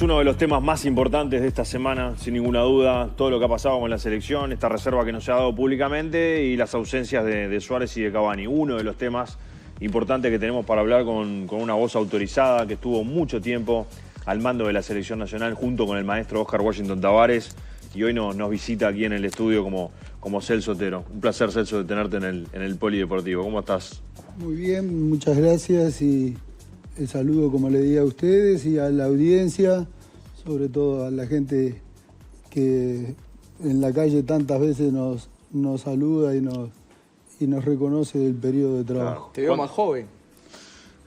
es uno de los temas más importantes de esta semana, sin ninguna duda. Todo lo que ha pasado con la selección, esta reserva que no se ha dado públicamente y las ausencias de Suárez y de Cavani. Uno de los temas importantes que tenemos para hablar con una voz autorizada que estuvo mucho tiempo al mando de la selección nacional junto con el maestro Oscar Washington Tabárez y hoy nos visita aquí en el estudio como Celso Otero. Un placer, Celso, de tenerte en el Polideportivo. ¿Cómo estás? Muy bien, muchas gracias y el saludo, como le di a ustedes y a la audiencia, sobre todo a la gente que en la calle tantas veces nos saluda y nos reconoce del periodo de trabajo. Te veo más joven.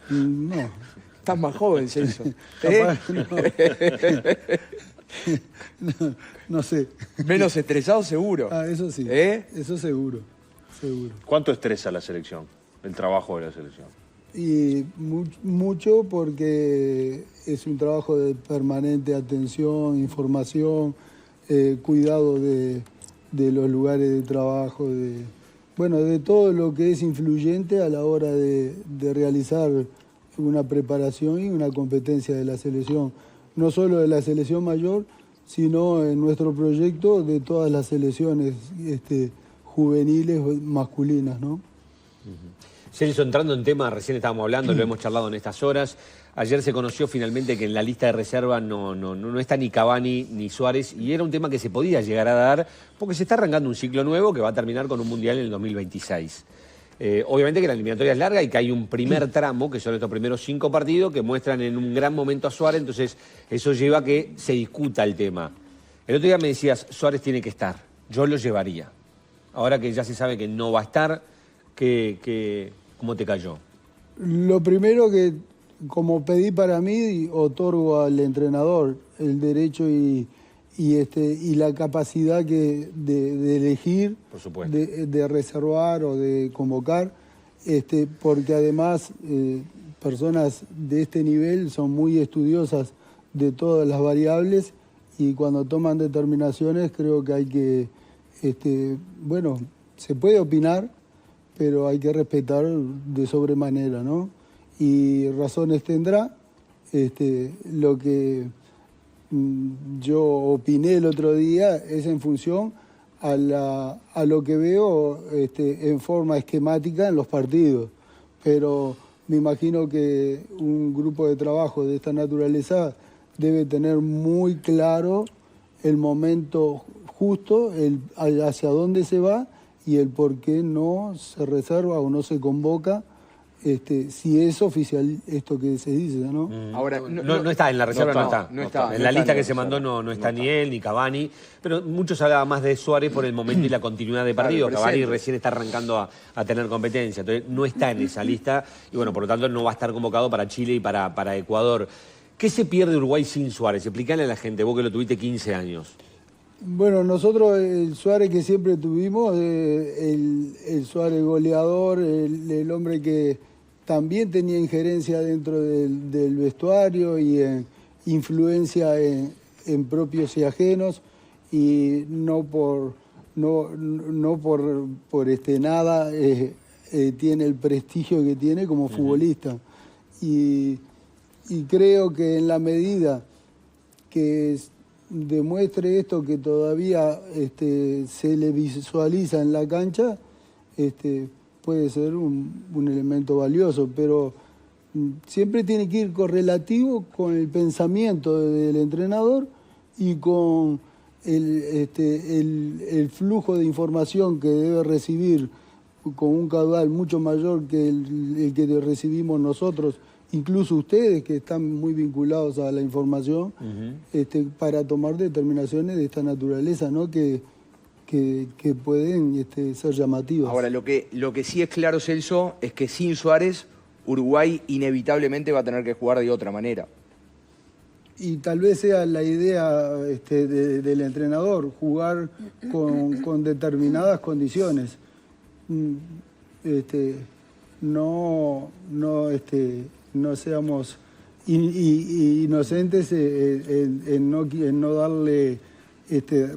No. Estás más joven, Celso. No sé. Menos estresado seguro. Eso sí. Eso seguro. ¿Cuánto estresa la selección, el trabajo de la selección? Y mucho porque es un trabajo de permanente atención, información, cuidado de los lugares de trabajo, de todo lo que es influyente a la hora de realizar una preparación y una competencia de la selección. No solo de la selección mayor, sino en nuestro proyecto de todas las selecciones juveniles masculinas, ¿no? Celso, entrando en tema, recién estábamos hablando, lo hemos charlado en estas horas. Ayer se conoció finalmente que en la lista de reserva no está ni Cavani ni Suárez y era un tema que se podía llegar a dar porque se está arrancando un ciclo nuevo que va a terminar con un Mundial en el 2026. Obviamente que la eliminatoria es larga y que hay un primer tramo, que son estos primeros 5 partidos, que muestran en un gran momento a Suárez, entonces eso lleva a que se discuta el tema. El otro día me decías, Suárez tiene que estar, yo lo llevaría. Ahora que ya se sabe que no va a estar, ¿cómo te cayó? Lo primero que, como pedí para mí, otorgo al entrenador el derecho y la capacidad de elegir, por supuesto, de reservar o de convocar, porque además personas de este nivel son muy estudiosas de todas las variables y cuando toman determinaciones creo que hay que, se puede opinar, pero hay que respetar de sobremanera, ¿no? Y razones tendrá. Lo que yo opiné el otro día es en función a lo que veo en forma esquemática en los partidos. Pero me imagino que un grupo de trabajo de esta naturaleza debe tener muy claro el momento justo, hacia dónde se va y el por qué no se reserva o no se convoca, si es oficial esto que se dice, ¿no? Ahora, no está en la reserva, no está. En la lista que se mandó no está ni él ni Cavani, pero muchos hablaban más de Suárez por el momento y la continuidad de partido. Cavani recién está arrancando a tener competencia, entonces no está en esa lista y bueno, por lo tanto no va a estar convocado para Chile y para Ecuador. ¿Qué se pierde Uruguay sin Suárez? Explicale a la gente, vos que lo tuviste 15 años. Bueno, nosotros el Suárez que siempre tuvimos, el Suárez goleador, el hombre que también tenía injerencia dentro del vestuario y influencia en propios y ajenos, y no por nada tiene el prestigio que tiene como futbolista. Y creo que en la medida que demuestre esto que todavía se le visualiza en la cancha, puede ser un elemento valioso, pero siempre tiene que ir correlativo con el pensamiento del entrenador y con el flujo de información que debe recibir con un caudal mucho mayor que el que recibimos nosotros, incluso ustedes que están muy vinculados a la información, para tomar determinaciones de esta naturaleza, ¿no? que pueden ser llamativas. Ahora, lo que sí es claro, Celso, es que sin Suárez, Uruguay inevitablemente va a tener que jugar de otra manera. Y tal vez sea la idea del entrenador, jugar con determinadas condiciones. No seamos inocentes en no darle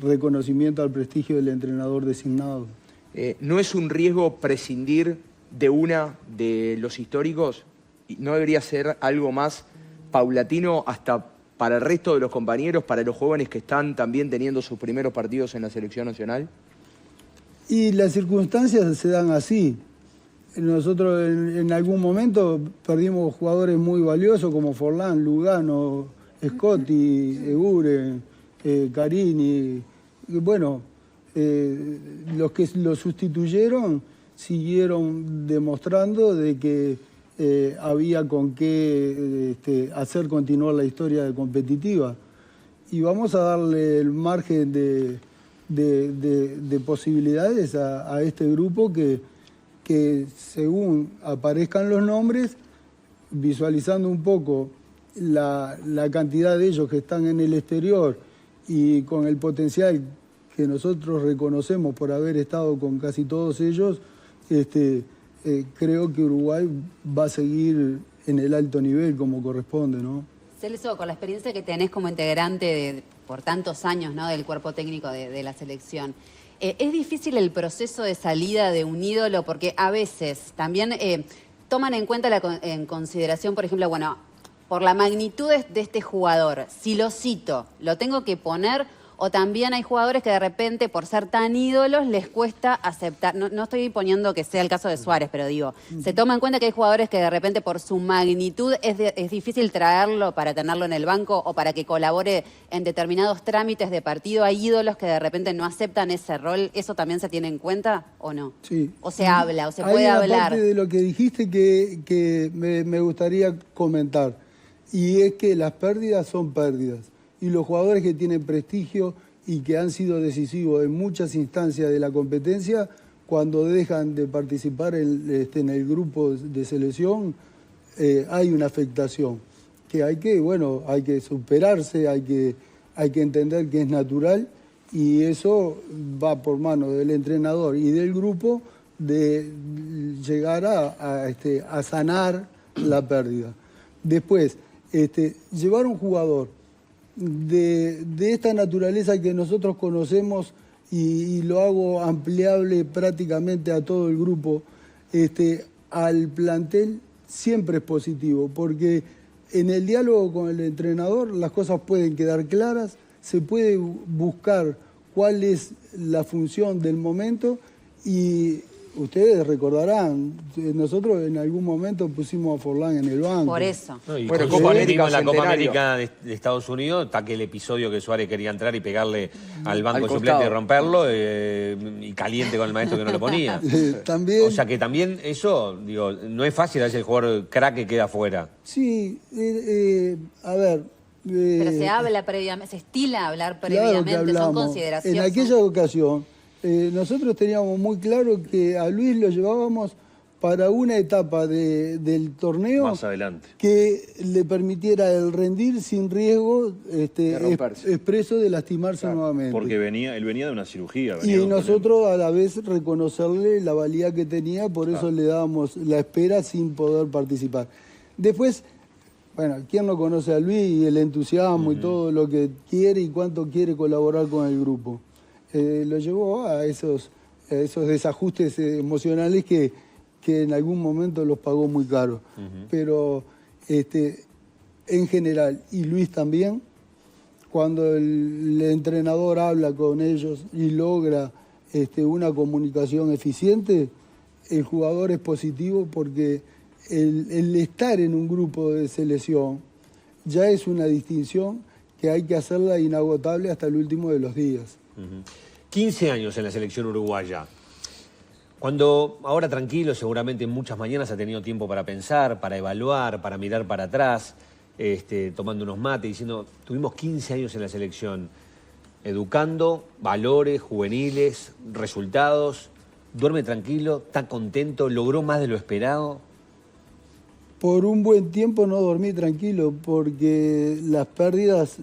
reconocimiento al prestigio del entrenador designado. ¿No es un riesgo prescindir de una de los históricos? ¿No debería ser algo más paulatino hasta para el resto de los compañeros, para los jóvenes que están también teniendo sus primeros partidos en la selección nacional? Y las circunstancias se dan así. Nosotros en algún momento perdimos jugadores muy valiosos como Forlán, Lugano, Scotti, Eguren, Carini. Bueno, los que lo sustituyeron siguieron demostrando de que había con qué hacer continuar la historia competitiva. Y vamos a darle el margen de posibilidades a este grupo que según aparezcan los nombres, visualizando un poco la cantidad de ellos que están en el exterior y con el potencial que nosotros reconocemos por haber estado con casi todos ellos, creo que Uruguay va a seguir en el alto nivel como corresponde, ¿no? Celso, con la experiencia que tenés como integrante por tantos años, ¿no?, del cuerpo técnico de la selección, ¿es difícil el proceso de salida de un ídolo? Porque a veces también toman en cuenta en consideración, por ejemplo, bueno, por la magnitud de este jugador, si lo cito, lo tengo que poner, o también hay jugadores que de repente, por ser tan ídolos, les cuesta aceptar. No estoy poniendo que sea el caso de Suárez, pero digo, se toma en cuenta que hay jugadores que de repente por su magnitud es difícil traerlo para tenerlo en el banco o para que colabore en determinados trámites de partido. ¿Hay ídolos que de repente no aceptan ese rol? ¿Eso también se tiene en cuenta o no? Sí. ¿O se habla, o se puede hablar? Hay una parte de lo que dijiste que me gustaría comentar, y es que las pérdidas son pérdidas. Y los jugadores que tienen prestigio y que han sido decisivos en muchas instancias de la competencia, cuando dejan de participar en el grupo de selección, hay una afectación que hay que superarse, hay que entender que es natural, y eso va por mano del entrenador y del grupo de llegar a sanar la pérdida. Después, llevar un jugador de esta naturaleza que nosotros conocemos, y lo hago ampliable prácticamente a todo el grupo, al plantel, siempre es positivo, porque en el diálogo con el entrenador las cosas pueden quedar claras, se puede buscar cuál es la función del momento, y ustedes recordarán, nosotros en algún momento pusimos a Forlán en el banco. Por eso. No, y Bueno, con Copa Suárez, América en la Copa Centenario. América de Estados Unidos, está aquel episodio que Suárez quería entrar y pegarle al banco Al suplente y costado. romperlo, y caliente con el maestro que no lo ponía. También, O sea que también eso, digo, no es fácil a veces el jugador crack que queda fuera. sí, a ver... Pero se habla previamente, se estila hablar Claro que previamente, son hablamos. consideraciones. En aquella ocasión, nosotros teníamos muy claro que a Luis lo llevábamos para una etapa del torneo Más adelante. que le permitiera el rendir sin riesgo romperse. expreso de lastimarse nuevamente. Porque él venía de una cirugía. venía Y de un nosotros a la vez reconocerle la valía que tenía, por eso le dábamos la espera sin poder participar. Después, bueno, ¿quién no conoce a Luis y el entusiasmo y todo lo que quiere y cuánto quiere colaborar con el grupo? Lo llevó a esos desajustes emocionales que en algún momento los pagó muy caro. Pero en general, y Luis también, cuando el entrenador habla con ellos y logra una comunicación eficiente, el jugador es positivo, porque el estar en un grupo de selección ya es una distinción que hay que hacerla inagotable hasta el último de los días. 15 años en la selección uruguaya. Cuando, ahora tranquilo, seguramente muchas mañanas ha tenido tiempo para pensar, para evaluar, para mirar para atrás, tomando unos mates, diciendo, tuvimos 15 años en la selección, educando, valores, juveniles, resultados, duerme tranquilo, está contento, logró más de lo esperado. Por un buen tiempo no dormí tranquilo, porque las pérdidas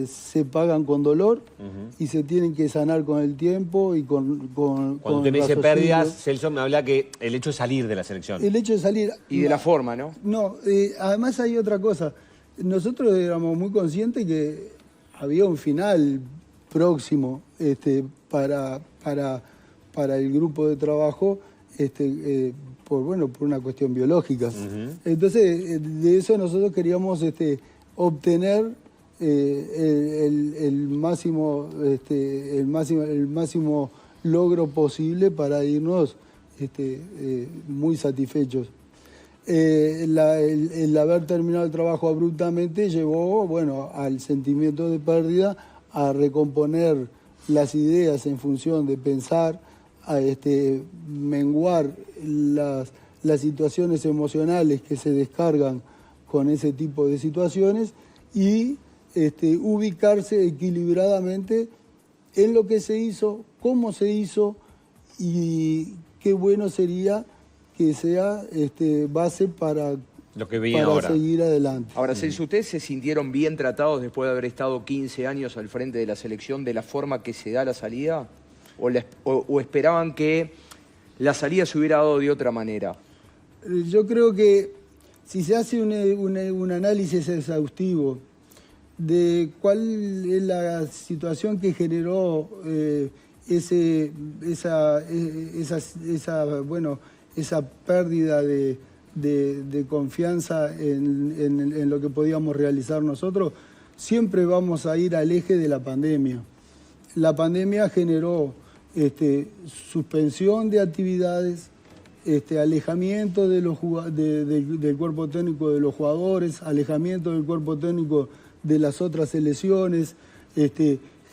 se pagan con dolor y se tienen que sanar con el tiempo y con Cuando usted me dice raciocinio. pérdidas, Celso me habla que el hecho de salir de la selección. El hecho de salir... Y de la forma, ¿no? No, además hay otra cosa. Nosotros éramos muy conscientes que había un final próximo para el grupo de trabajo, por una cuestión biológica. Entonces, de eso nosotros queríamos obtener el máximo logro posible para irnos muy satisfechos. El haber terminado el trabajo abruptamente llevó, bueno, al sentimiento de pérdida, a recomponer las ideas en función de pensar, a menguar las situaciones emocionales que se descargan con ese tipo de situaciones y ubicarse equilibradamente en lo que se hizo, cómo se hizo y qué bueno sería que sea base para lo que viene ahora. Seguir adelante. Ahora, Celso, ¿ustedes se sintieron bien tratados después de haber estado 15 años al frente de la selección de la forma que se da la salida? ¿O esperaban que la salida se hubiera dado de otra manera? Yo creo que si se hace un análisis exhaustivo de cuál es la situación que generó esa pérdida de confianza en lo que podíamos realizar nosotros, siempre vamos a ir al eje de la pandemia. La pandemia generó suspensión de actividades, alejamiento del cuerpo técnico de los jugadores, alejamiento del cuerpo técnico de las otras selecciones,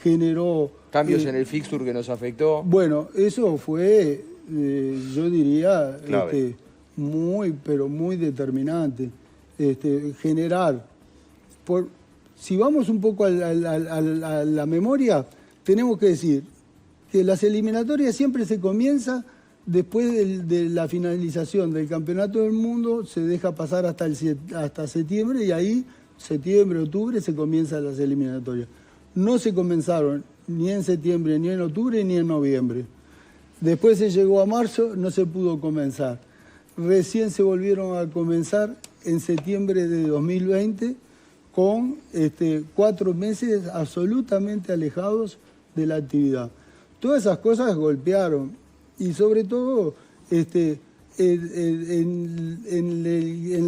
generó... Cambios en el fixture que nos afectó. Bueno, eso fue, yo diría, clave. pero muy determinante. Generar... si vamos un poco a la memoria, tenemos que decir que las eliminatorias siempre se comienza después de la finalización del Campeonato del Mundo, se deja pasar hasta septiembre y ahí, septiembre, octubre, se comienzan las eliminatorias. No se comenzaron ni en septiembre, ni en octubre, ni en noviembre. Después se llegó a marzo, no se pudo comenzar. Recién se volvieron a comenzar en septiembre de 2020 con 4 meses absolutamente alejados de la actividad. Todas esas cosas golpearon y sobre todo en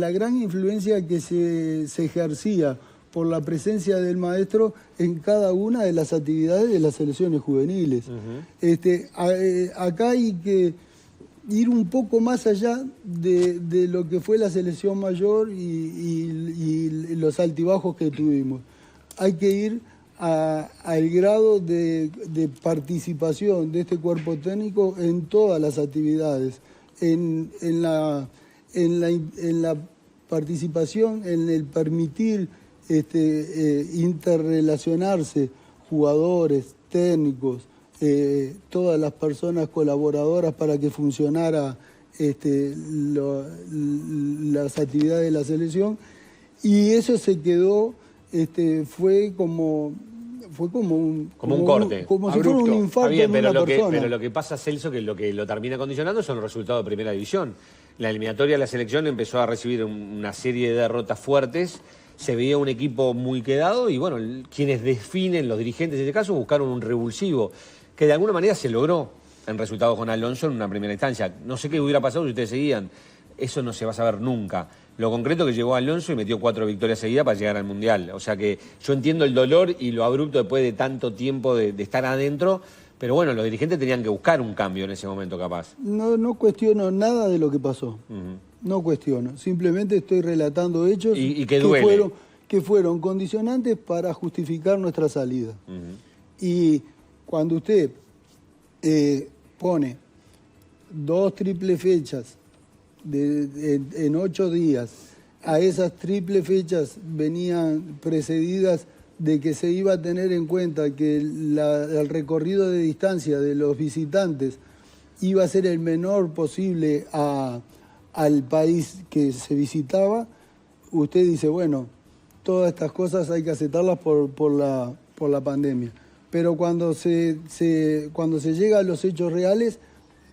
la gran influencia que se ejercía por la presencia del maestro en cada una de las actividades de las selecciones juveniles. Acá hay que ir un poco más allá de lo que fue la selección mayor y los altibajos que tuvimos. Hay que ir al grado de participación de este cuerpo técnico en todas las actividades, en la participación, en el permitir interrelacionarse jugadores, técnicos, todas las personas colaboradoras para que funcionara las actividades de la selección, y eso se quedó, fue como un corte. Como si fuera un infarto en una persona. Pero lo que pasa, Celso, que lo que lo termina condicionando son los resultados de Primera División. La eliminatoria de la selección empezó a recibir una serie de derrotas fuertes, se veía un equipo muy quedado y, bueno, quienes definen, los dirigentes en este caso, buscaron un revulsivo que de alguna manera se logró en resultados con Alonso en una primera instancia. No sé qué hubiera pasado si ustedes seguían. Eso no se va a saber nunca. Lo concreto que llegó Alonso y metió 4 victorias seguidas para llegar al Mundial. O sea que yo entiendo el dolor y lo abrupto después de tanto tiempo de estar adentro, pero bueno, los dirigentes tenían que buscar un cambio en ese momento capaz. No cuestiono nada de lo que pasó. No cuestiono. Simplemente estoy relatando hechos y que duele. Que fueron condicionantes para justificar nuestra salida. Y cuando usted pone 2 triples fechas en 8 días, a esas triples fechas venían precedidas de que se iba a tener en cuenta que el recorrido de distancia de los visitantes iba a ser el menor posible al país que se visitaba, usted dice, bueno, todas estas cosas hay que aceptarlas por la pandemia. Pero cuando se llega a los hechos reales,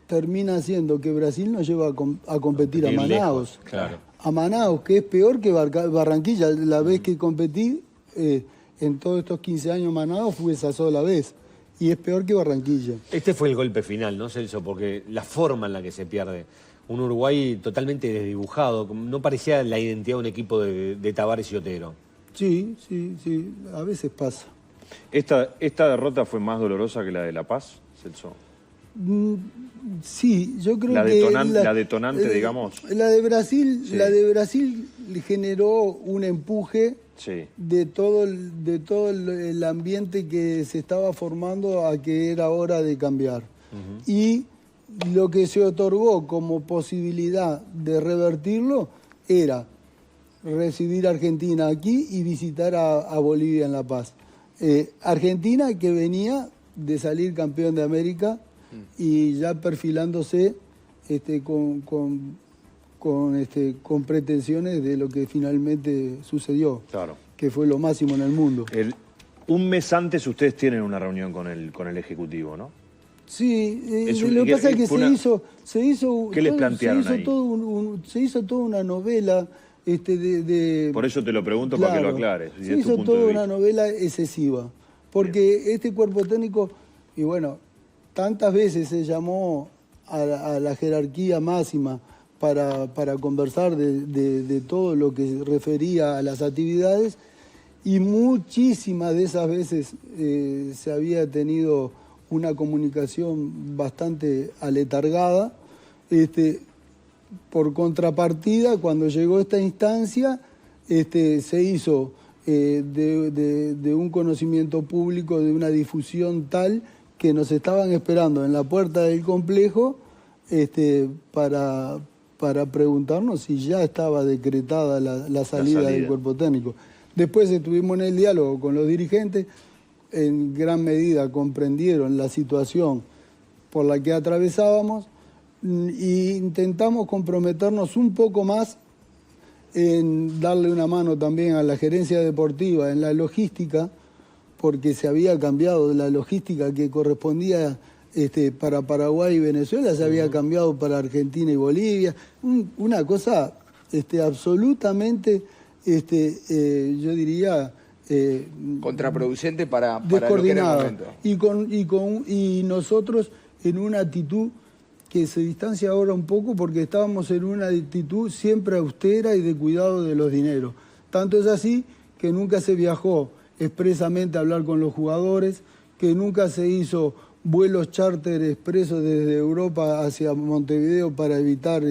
termina siendo que Brasil nos lleva a competir a Manaus. Lejos, claro. A Manaus, que es peor que Barranquilla. La vez que competí, en todos estos 15 años Manaus, fue esa sola vez. Y es peor que Barranquilla. Este fue el golpe final, ¿no, Celso? Porque la forma en la que se pierde. Un Uruguay totalmente desdibujado. No parecía la identidad de un equipo de Tavares y Otero. Sí, a veces pasa. ¿Esta derrota fue más dolorosa que la de La Paz, Celso? Sí, yo creo la que la detonante, digamos. La de Brasil, sí. La de Brasil generó un empuje sí. de todo el ambiente que se estaba formando a que era hora de cambiar. Y lo que se otorgó como posibilidad de revertirlo era recibir a Argentina aquí y visitar a Bolivia en La Paz. Argentina que venía de salir campeón de América y ya perfilándose con pretensiones de lo que finalmente sucedió, claro, que fue lo máximo en el mundo. Un mes antes ustedes tienen una reunión con el Ejecutivo, ¿no? Sí, lo que pasa es que se hizo... ¿Qué les plantearon ahí? Se hizo toda una novela... Por eso te lo pregunto, claro, para que lo aclares. Se hizo toda una novela excesiva, porque bien, este cuerpo técnico, y bueno, tantas veces se llamó a la jerarquía máxima para conversar de todo lo que refería a las actividades, y muchísimas de esas veces se había tenido una comunicación bastante aletargada. Por contrapartida, cuando llegó esta instancia, se hizo de un conocimiento público, de una difusión tal que nos estaban esperando en la puerta del complejo para preguntarnos si ya estaba decretada la salida del cuerpo técnico. Después estuvimos en el diálogo con los dirigentes, en gran medida comprendieron la situación por la que atravesábamos, y intentamos comprometernos un poco más en darle una mano también a la gerencia deportiva en la logística, porque se había cambiado la logística que correspondía para Paraguay y Venezuela, se había cambiado para Argentina y Bolivia. Una cosa absolutamente, yo diría... contraproducente para descoordinada. Lo que era el momento. Y nosotros en una actitud que se distancia ahora un poco, porque estábamos en una actitud siempre austera y de cuidado de los dineros. Tanto es así que nunca se viajó expresamente a hablar con los jugadores, que nunca se hizo vuelos charter expresos desde Europa hacia Montevideo para evitar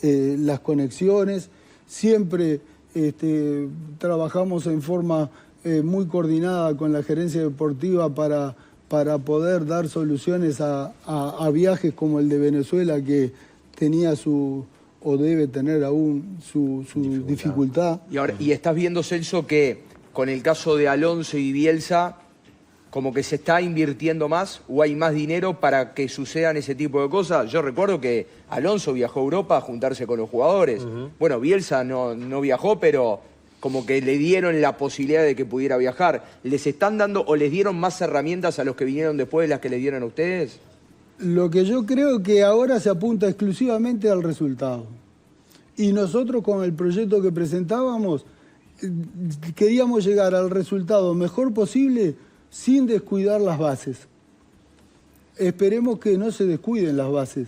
las conexiones. Siempre trabajamos en forma muy coordinada con la gerencia deportiva para poder dar soluciones a viajes como el de Venezuela, que tenía o debe tener aún su dificultad. Y estás viendo, Celso, que con el caso de Alonso y Bielsa, como que se está invirtiendo más o hay más dinero para que sucedan ese tipo de cosas. Yo recuerdo que Alonso viajó a Europa a juntarse con los jugadores. Bueno, Bielsa no viajó, pero como que le dieron la posibilidad de que pudiera viajar. ¿Les están dando o les dieron más herramientas a los que vinieron después de las que les dieron a ustedes? Lo que yo creo que ahora se apunta exclusivamente al resultado. Y nosotros con el proyecto que presentábamos queríamos llegar al resultado mejor posible sin descuidar las bases. Esperemos que no se descuiden las bases.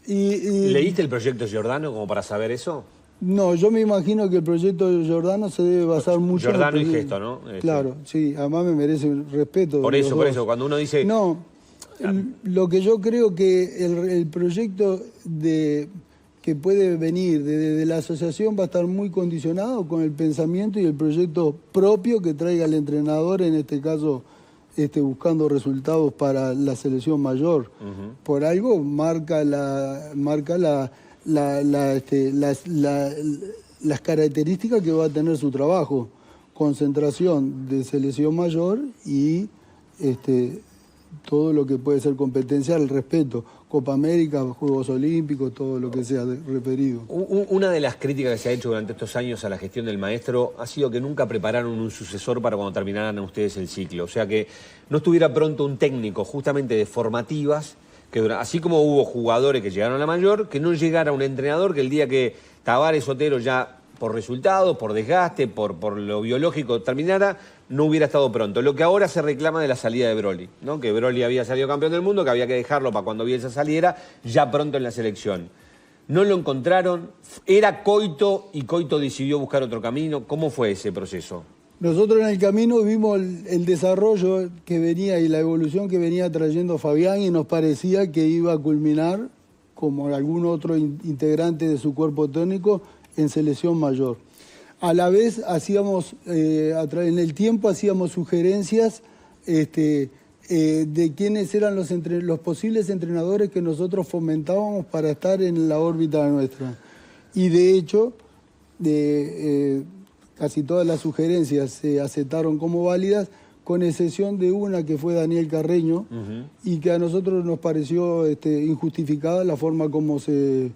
¿Leíste el proyecto Giordano como para saber eso? No, yo me imagino que el proyecto Giordano se debe basar mucho... Giordano y Gesto, ¿no? Claro, sí, además me merece un respeto. Por eso, cuando uno dice... No, lo que yo creo que el proyecto que puede venir de la asociación va a estar muy condicionado con el pensamiento y el proyecto propio que traiga el entrenador, en este caso buscando resultados para la selección mayor. Por algo marca las características que va a tener su trabajo: concentración de selección mayor y todo lo que puede ser competencia al respeto, Copa América, Juegos Olímpicos, todo lo que sea referido. Una de las críticas que se ha hecho durante estos años a la gestión del maestro ha sido que nunca prepararon un sucesor para cuando terminaran ustedes el ciclo. O sea, que no estuviera pronto un técnico justamente de formativas, que así como hubo jugadores que llegaron a la mayor, que no llegara un entrenador que el día que Tavares Otero ya por resultados, por desgaste, por lo biológico terminara, no hubiera estado pronto. Lo que ahora se reclama de la salida de Broly, ¿no? Que Broly había salido campeón del mundo, que había que dejarlo para cuando Bielsa saliera, ya pronto en la selección. no lo encontraron, era Coito y Coito decidió buscar otro camino. ¿Cómo fue ese proceso? Nosotros en el camino vimos el desarrollo que venía y la evolución que venía trayendo Fabián y nos parecía que iba a culminar, como algún otro integrante de su cuerpo técnico, en selección mayor. A la vez hacíamos, en el tiempo hacíamos sugerencias de quiénes eran los posibles entrenadores que nosotros fomentábamos para estar en la órbita nuestra. Y de hecho, casi todas las sugerencias se aceptaron como válidas, con excepción de una que fue Daniel Carreño, y que a nosotros nos pareció injustificada la forma como se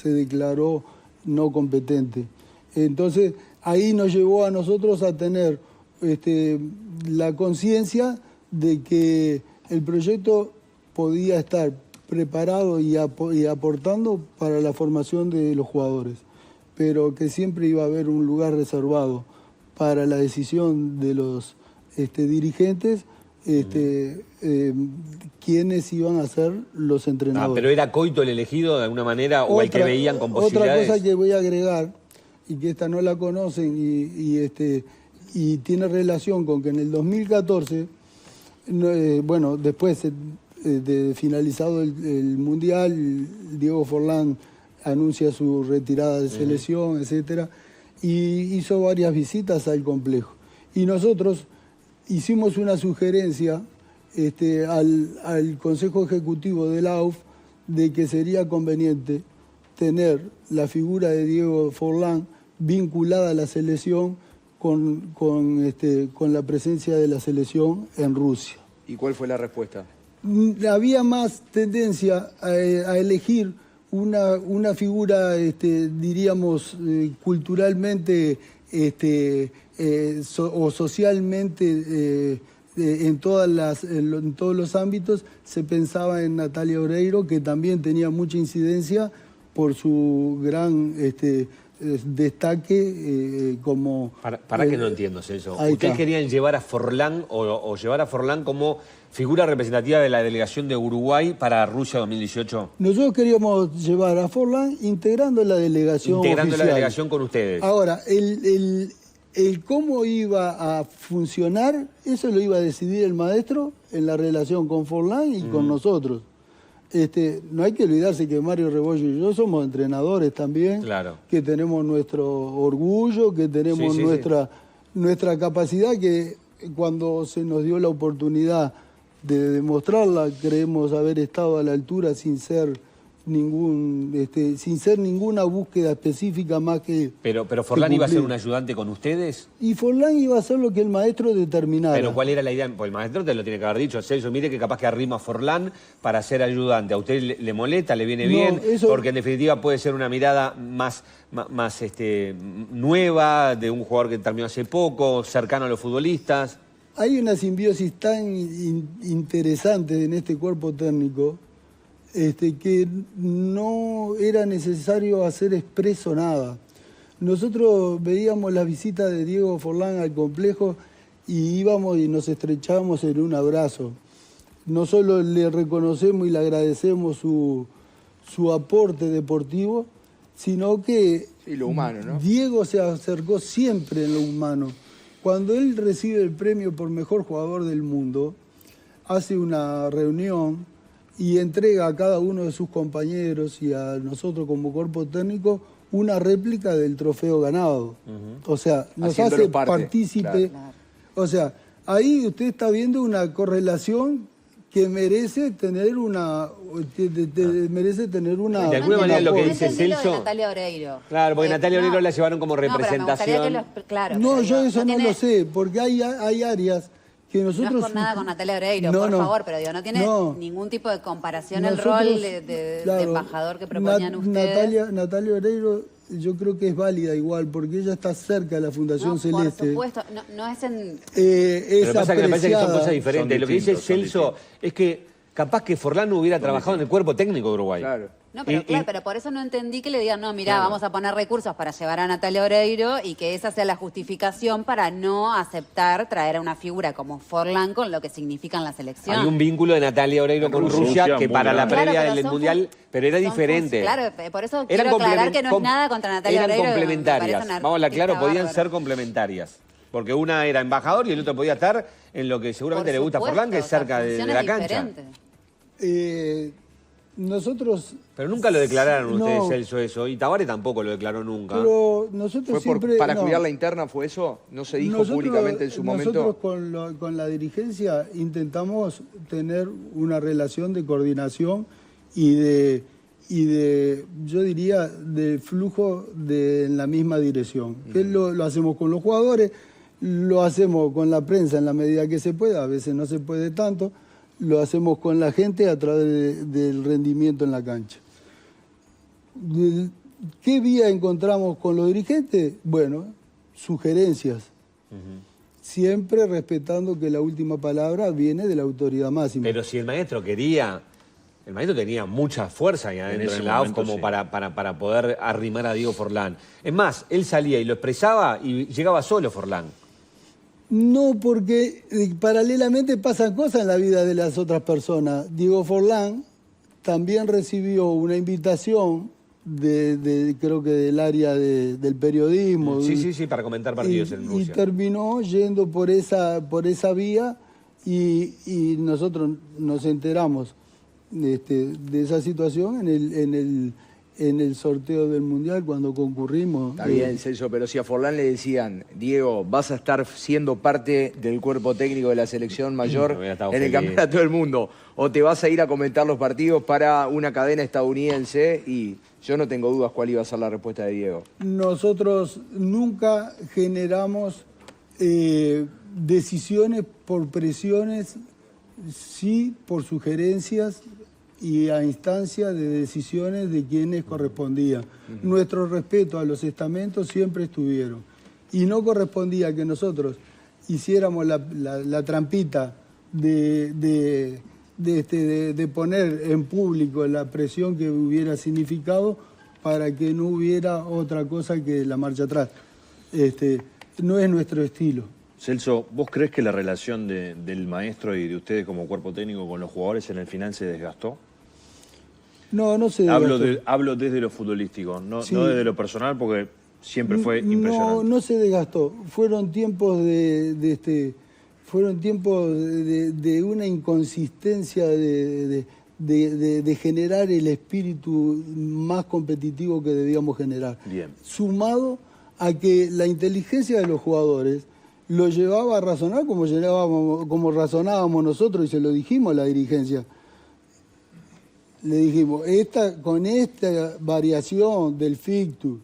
declaró no competente. Entonces, ahí nos llevó a nosotros a tener la conciencia de que el proyecto podía estar preparado y aportando para la formación de los jugadores, pero que siempre iba a haber un lugar reservado para la decisión de los dirigentes, quiénes iban a ser los entrenadores. ¿Pero era Coito el elegido de alguna manera o el que veían con posibilidades? Otra cosa que voy a agregar, y que esta no la conocen, y tiene relación con que en el 2014, después de finalizado el Mundial, Diego Forlán anuncia su retirada de selección, etcétera, y hizo varias visitas al complejo. Y nosotros hicimos una sugerencia al Consejo Ejecutivo de la AUF de que sería conveniente tener la figura de Diego Forlán vinculada a la selección con la presencia de la selección en Rusia. ¿Y cuál fue la respuesta? Había más tendencia a elegir una figura, diríamos, culturalmente o socialmente en todos los ámbitos. Se pensaba en Natalia Oreiro, que también tenía mucha incidencia por su gran destaque como... ¿Para qué no entiendo eso? ¿Ustedes querían llevar a Forlán o llevar a Forlán como figura representativa de la delegación de Uruguay para Rusia 2018? Nosotros queríamos llevar a Forlán integrando la delegación Integrando oficial. la delegación con ustedes. Ahora, el cómo iba a funcionar, eso lo iba a decidir el maestro en la relación con Forlán y con nosotros. No hay que olvidarse que Mario Rebollo y yo somos entrenadores también, claro, que tenemos nuestro orgullo, que tenemos nuestra capacidad, que cuando se nos dio la oportunidad de demostrarla, creemos haber estado a la altura sin ser ninguna búsqueda específica más que... Pero Forlán iba a ser un ayudante con ustedes. Y Forlán iba a ser lo que el maestro determinara. Pero ¿cuál era la idea? Pues el maestro te lo tiene que haber dicho, Celso, mire que capaz que arrima a Forlán para ser ayudante. ¿A usted le molesta, le viene bien? Porque en definitiva puede ser una mirada más nueva de un jugador que terminó hace poco, cercano a los futbolistas. Hay una simbiosis tan interesante en este cuerpo técnico que no era necesario hacer expreso nada. Nosotros veíamos las visitas de Diego Forlán al complejo y íbamos y nos estrechábamos en un abrazo. No solo le reconocemos y le agradecemos su aporte deportivo, sino que lo humano, ¿no? Diego se acercó siempre en lo humano. Cuando él recibe el premio por mejor jugador del mundo, hace una reunión y entrega a cada uno de sus compañeros y a nosotros como cuerpo técnico una réplica del trofeo ganado. O sea, nos hace partícipe. Claro. O sea, ahí usted está viendo una correlación que merece tener una... De alguna manera lo que dice Celso... De Natalia Oreiro. Claro, porque Natalia Oreiro la llevaron como representación. No, yo eso no lo sé, porque hay áreas... Nosotros, no es por nada con Natalia Oreiro, por favor, pero no tiene ningún tipo de comparación el rol de embajador que proponían ustedes. Natalia Oreiro yo creo que es válida igual, porque ella está cerca de la Fundación Celeste. Por supuesto, no es en... Pero pasa que me parece que son cosas diferentes. Lo que dice Celso es que capaz que Forlán no hubiera trabajado en el cuerpo técnico de Uruguay. Claro. No, pero, Y- claro, y- pero por eso no entendí que le digan, no, mirá, vamos a poner recursos para llevar a Natalia Oreiro y que esa sea la justificación para no aceptar traer a una figura como Forlán con lo que significa en la selección. Hay un vínculo de Natalia Oreiro con Rusia Rusia que muy para la grande. Claro, previa pero del son Mundial, pero era son diferente. Claro, por eso Eran quiero aclarar que no es complemen- nada contra Natalia eran Oreiro. me complementarias. parece una Vamos a claro, artista podían bárbara. ser complementarias. Porque una era embajador y el otro podía estar en lo que seguramente Por le gusta a supuesto, Forlán, que es o sea, cerca de funciones la cancha. diferentes. Nosotros, Pero nunca lo declararon No. ustedes, Celso, eso. Y Tabaré tampoco lo declaró nunca. pero nosotros ¿Fue siempre... para no. cuidar la interna fue eso? ¿No se dijo Nosotros- públicamente en su momento? Nosotros con la dirigencia intentamos tener una relación de coordinación y de yo diría, de flujo en la misma dirección. Que lo hacemos con los jugadores, lo hacemos con la prensa en la medida que se pueda, a veces no se puede tanto, lo hacemos con la gente a través del rendimiento en la cancha. ¿Qué vía encontramos con los dirigentes? Bueno, sugerencias. Siempre respetando que la última palabra viene de la autoridad máxima. Pero si el maestro quería... El maestro tenía mucha fuerza ahí adentro ese en la AUF momento, como sí. para poder arrimar a Diego Forlán. Es más, él salía y lo expresaba y llegaba solo Forlán. No, porque paralelamente pasan cosas en la vida de las otras personas. Diego Forlán también recibió una invitación creo que del área del periodismo. Sí, para comentar partidos en y Rusia. terminó yendo por esa vía y nosotros nos enteramos de esa situación en el sorteo del Mundial cuando concurrimos. Está bien, Celso, pero si a Forlán le decían, Diego, vas a estar siendo parte del cuerpo técnico de la selección mayor Hubiera estado en el feliz. Campeonato del Mundo, o te vas a ir a comentar los partidos para una cadena estadounidense, y yo no tengo dudas cuál iba a ser la respuesta de Diego. Nosotros nunca generamos decisiones por presiones, sí por sugerencias y a instancia de decisiones de quienes correspondían. Nuestro respeto a los estamentos siempre estuvieron. Y no correspondía que nosotros hiciéramos la trampita de poner en público la presión que hubiera significado para que no hubiera otra cosa que la marcha atrás. No es nuestro estilo. Celso, ¿vos crees que la relación del maestro y de ustedes como cuerpo técnico con los jugadores en el final se desgastó? No se desgastó. Hablo desde lo futbolístico, no Sí. desde lo personal, porque siempre fue impresionante. No se desgastó. Fueron tiempos de una inconsistencia de generar el espíritu más competitivo que debíamos generar. Bien. Sumado a que la inteligencia de los jugadores lo llevaba a razonar como razonábamos nosotros y se lo dijimos a la dirigencia. Le dijimos, con esta variación del fixture,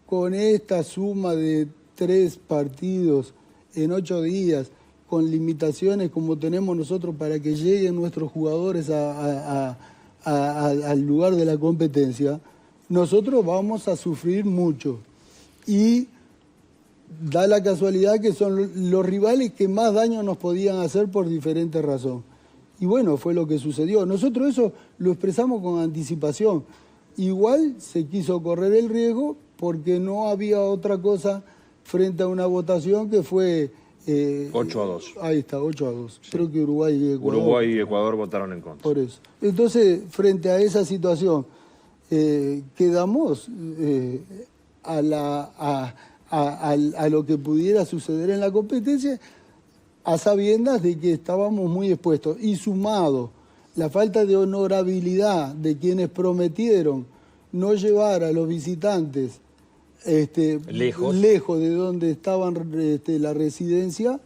con esta suma de 3 partidos en 8 días, con limitaciones como tenemos nosotros para que lleguen nuestros jugadores al lugar de la competencia, nosotros vamos a sufrir mucho. Y da la casualidad que son los rivales que más daño nos podían hacer por diferentes razones. Y bueno, fue lo que sucedió. Nosotros eso lo expresamos con anticipación. Igual se quiso correr el riesgo porque no había otra cosa frente a una votación que fue... 8-2. Ahí está, 8-2. Sí. Creo que Uruguay y Ecuador. Uruguay y Ecuador votaron en contra. Por eso. Entonces, frente a esa situación, quedamos a lo que pudiera suceder en la competencia, a sabiendas de que estábamos muy expuestos. Y sumado la falta de honorabilidad de quienes prometieron no llevar a los visitantes lejos de donde estaban la residencia,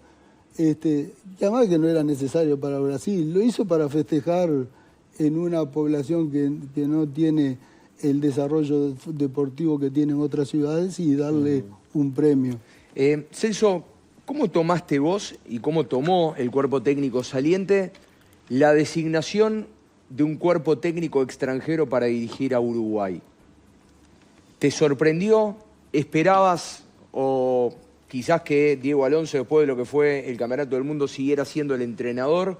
que además que no era necesario para Brasil, lo hizo para festejar en una población que no tiene el desarrollo deportivo que tienen otras ciudades y darle un premio. Celso, ¿cómo tomaste vos y cómo tomó el cuerpo técnico saliente la designación de un cuerpo técnico extranjero para dirigir a Uruguay? ¿Te sorprendió? ¿Esperabas o quizás que Diego Alonso, después de lo que fue el Campeonato del Mundo, siguiera siendo el entrenador?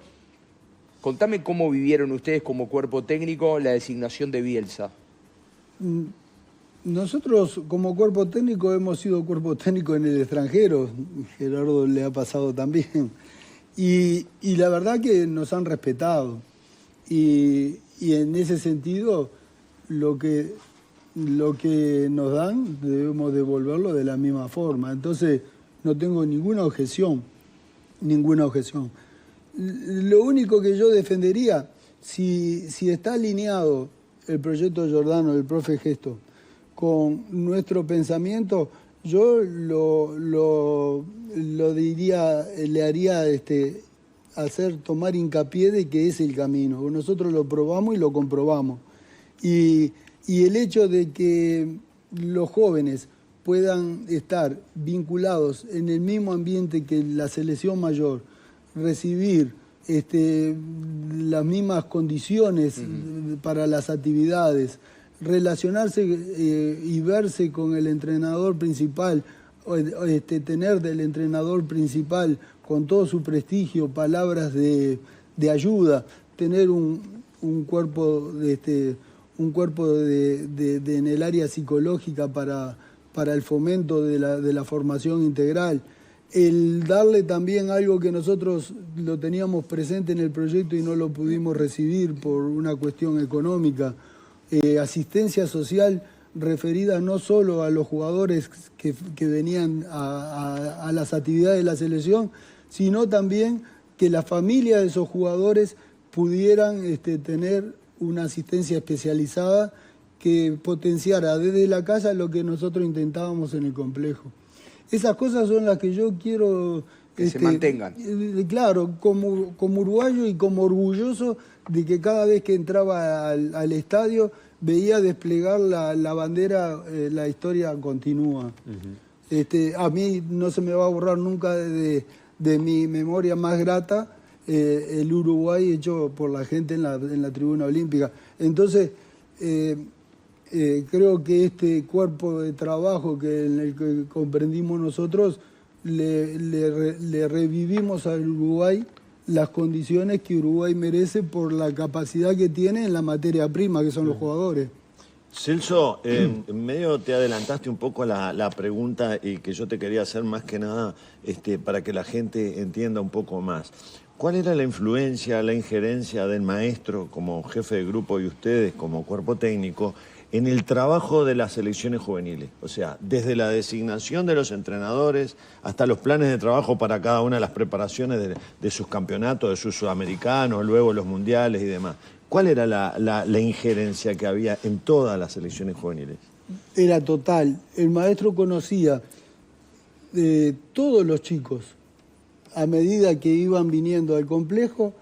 Contame cómo vivieron ustedes como cuerpo técnico la designación de Bielsa. Nosotros como cuerpo técnico hemos sido cuerpo técnico en el extranjero, Gerardo le ha pasado también, y la verdad que nos han respetado, y en ese sentido lo que nos dan debemos devolverlo de la misma forma. Entonces no tengo ninguna objeción. Lo único que yo defendería, si está alineado el proyecto Giordano, el profe Gesto, con nuestro pensamiento, yo lo diría, le haría tomar hincapié de que es el camino. Nosotros lo probamos y lo comprobamos. Y el hecho de que los jóvenes puedan estar vinculados en el mismo ambiente que la selección mayor, recibir las mismas condiciones para las actividades, relacionarse y verse con el entrenador principal, tener del entrenador principal con todo su prestigio, palabras de ayuda, tener un cuerpo en el área psicológica para el fomento de la formación integral. El darle también algo que nosotros lo teníamos presente en el proyecto y no lo pudimos recibir por una cuestión económica, asistencia social referida no solo a los jugadores que venían a las actividades de la selección, sino también que la familia de esos jugadores pudieran tener una asistencia especializada que potenciara desde la casa lo que nosotros intentábamos en el complejo. Esas cosas son las que yo quiero... Que se mantengan. Claro, como uruguayo y como orgulloso de que cada vez que entraba al estadio veía desplegar la bandera, la historia continúa. A mí no se me va a borrar nunca de mi memoria más grata el Uruguay hecho por la gente en la tribuna olímpica. Entonces... creo que este cuerpo de trabajo en el que comprendimos nosotros, le revivimos al Uruguay las condiciones que Uruguay merece por la capacidad que tiene en la materia prima, que son los jugadores. Celso, en medio te adelantaste un poco a la pregunta y que yo te quería hacer más que nada para que la gente entienda un poco más. ¿Cuál era la influencia, la injerencia del maestro como jefe de grupo y ustedes como cuerpo técnico en el trabajo de las selecciones juveniles? O sea, desde la designación de los entrenadores hasta los planes de trabajo para cada una de las preparaciones de sus campeonatos, de sus sudamericanos, luego los mundiales y demás. ¿Cuál era la injerencia que había en todas las selecciones juveniles? Era total. El maestro conocía todos los chicos. A medida que iban viniendo al complejo,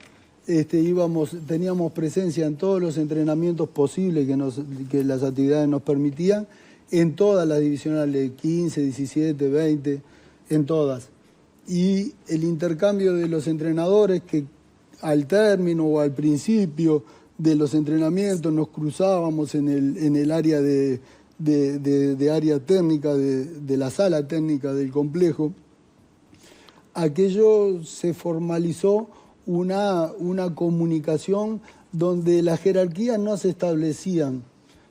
teníamos presencia en todos los entrenamientos posibles que las actividades nos permitían, en todas las divisionales, 15, 17, 20, en todas. Y el intercambio de los entrenadores que al término o al principio de los entrenamientos nos cruzábamos en el área de área técnica, de la sala técnica del complejo, aquello se formalizó una comunicación donde las jerarquías no se establecían,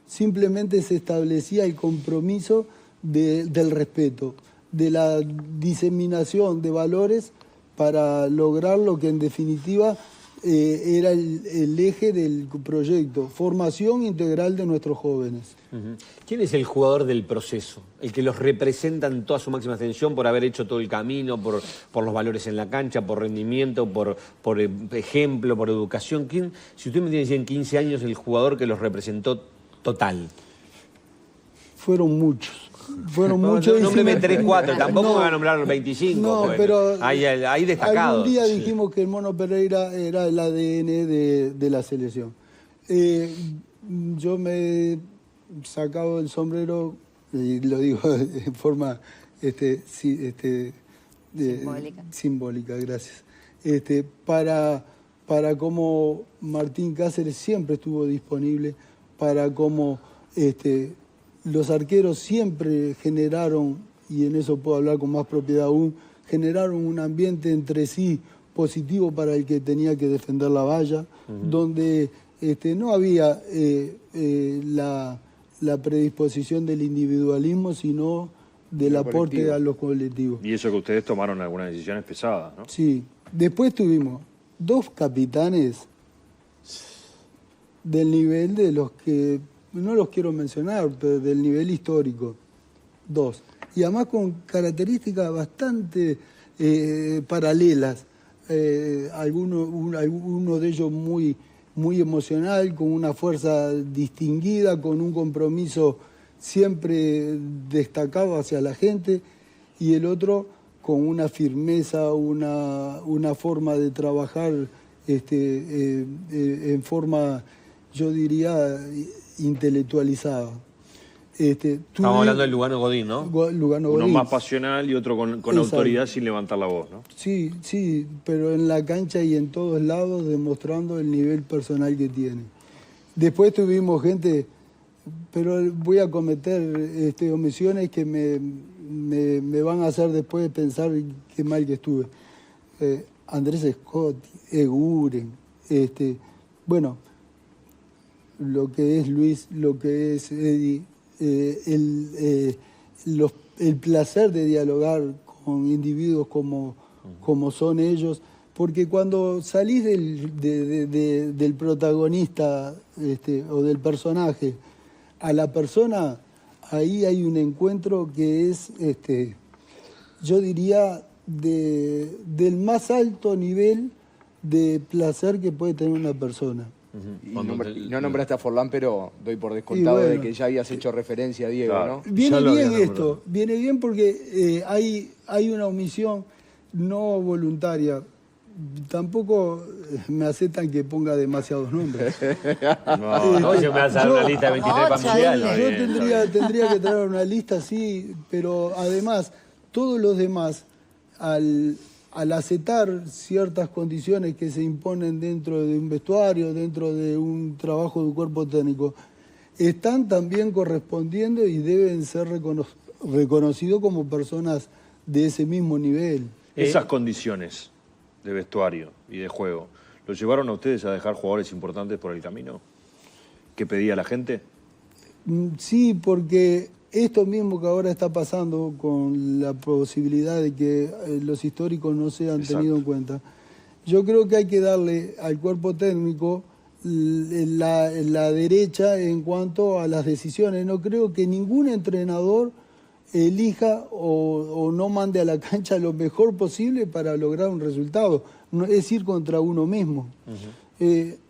simplemente se establecía el compromiso del respeto, de la diseminación de valores para lograr lo que en definitiva era el eje del proyecto, formación integral de nuestros jóvenes. ¿Quién es el jugador del proceso? El que los representa en toda su máxima extensión por haber hecho todo el camino, por los valores en la cancha, por rendimiento, por ejemplo, por educación. ¿Quién, si usted me tiene 15 años, el jugador que los representó total? Fueron muchos. No me meteré 4, tampoco me va a nombrar 25. No, bueno, pero hay destacados. Algún día dijimos que el Mono Pereira era el ADN de la selección. Yo me he sacado el sombrero, y lo digo de forma simbólica, gracias. Para cómo Martín Cáceres siempre estuvo disponible, para cómo los arqueros siempre generaron, y en eso puedo hablar con más propiedad aún, generaron un ambiente entre sí positivo para el que tenía que defender la valla, donde no había la predisposición del individualismo, sino del aporte a los colectivos. Y eso que ustedes tomaron algunas decisiones pesadas, ¿no? Sí. Después tuvimos 2 capitanes del nivel de los que, no los quiero mencionar, pero del nivel histórico. 2. Y además con características bastante paralelas. Alguno de ellos muy emocional, con una fuerza distinguida, con un compromiso siempre destacado hacia la gente, y el otro con una firmeza, una forma de trabajar en forma, yo diría, intelectualizada. Estamos hablando del Lugano Godín, ¿no? Lugano Uno Godín. más pasional y otro con autoridad sin levantar la voz, ¿no? Sí, sí, pero en la cancha y en todos lados demostrando el nivel personal que tiene. Después tuvimos gente, pero voy a cometer omisiones que me van a hacer después pensar qué mal que estuve. Andrés Scott, Eguren, bueno, lo que es Luis, lo que es Eddie, el placer de dialogar con individuos como son ellos, porque cuando salís del protagonista o del personaje a la persona, ahí hay un encuentro que es, yo diría, del más alto nivel de placer que puede tener una persona. Y no nombraste a Forlán, pero doy por descontado de que ya habías hecho referencia a Diego, ¿no? Viene bien esto, viene bien porque hay una omisión no voluntaria. Tampoco me aceptan que ponga demasiados nombres. No, yo me vas a dar una lista de 23 para mundial. Yo tendría que traer una lista, sí, pero además, todos los demás, al aceptar ciertas condiciones que se imponen dentro de un vestuario, dentro de un trabajo de un cuerpo técnico, están también correspondiendo y deben ser reconocidos como personas de ese mismo nivel. Esas condiciones de vestuario y de juego, ¿lo llevaron a ustedes a dejar jugadores importantes por el camino que pedía la gente? Sí, porque esto mismo que ahora está pasando con la posibilidad de que los históricos no sean tenidos en cuenta, yo creo que hay que darle al cuerpo técnico la derecha en cuanto a las decisiones. No creo que ningún entrenador elija o no mande a la cancha lo mejor posible para lograr un resultado. No, es ir contra uno mismo.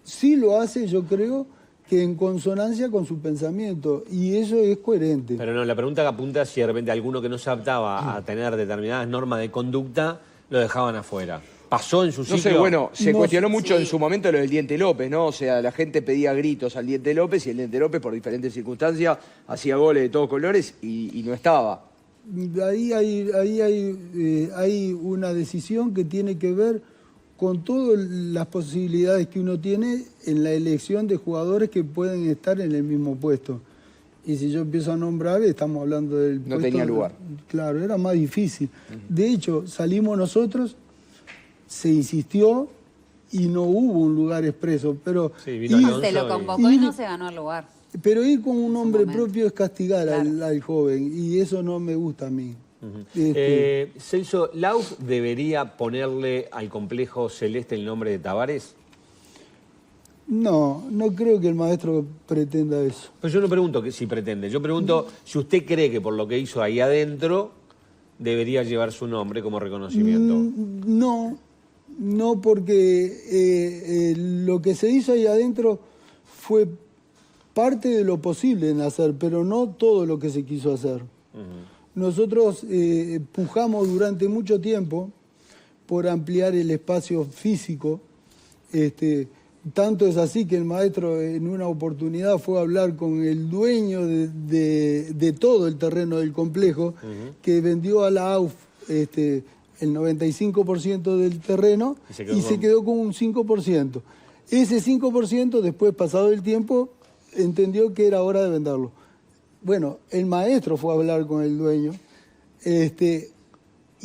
Sí lo hace, yo creo, que en consonancia con su pensamiento, y eso es coherente. Pero no, la pregunta que apunta es si de repente alguno que no se adaptaba a tener determinadas normas de conducta lo dejaban afuera. ¿Pasó en su sitio? No sé, bueno, se cuestionó mucho en su momento lo del Diente López, ¿no? O sea, la gente pedía gritos al Diente López y el Diente López, por diferentes circunstancias, hacía goles de todos colores y no estaba. Ahí hay una decisión que tiene que ver con todas las posibilidades que uno tiene en la elección de jugadores que pueden estar en el mismo puesto. Y si yo empiezo a nombrar, estamos hablando del puesto... No tenía lugar. Claro, era más difícil. De hecho, salimos nosotros, se insistió y no hubo un lugar expreso. Pero se lo convocó y no se ganó el lugar. Pero ir con un nombre propio es castigar al joven, y eso no me gusta a mí. Celso, ¿Lauf debería ponerle al complejo celeste el nombre de Tavares? No creo que el maestro pretenda eso. Pues yo no pregunto si pretende, yo pregunto si usted cree que por lo que hizo ahí adentro debería llevar su nombre como reconocimiento. No, porque lo que se hizo ahí adentro fue parte de lo posible en hacer, pero no todo lo que se quiso hacer. Nosotros pujamos durante mucho tiempo por ampliar el espacio físico. Tanto es así que el maestro en una oportunidad fue a hablar con el dueño de todo el terreno del complejo, que vendió a la AUF el 95% del terreno y se quedó con un 5%. Ese 5%, después, pasado el tiempo, entendió que era hora de venderlo. Bueno, el maestro fue a hablar con el dueño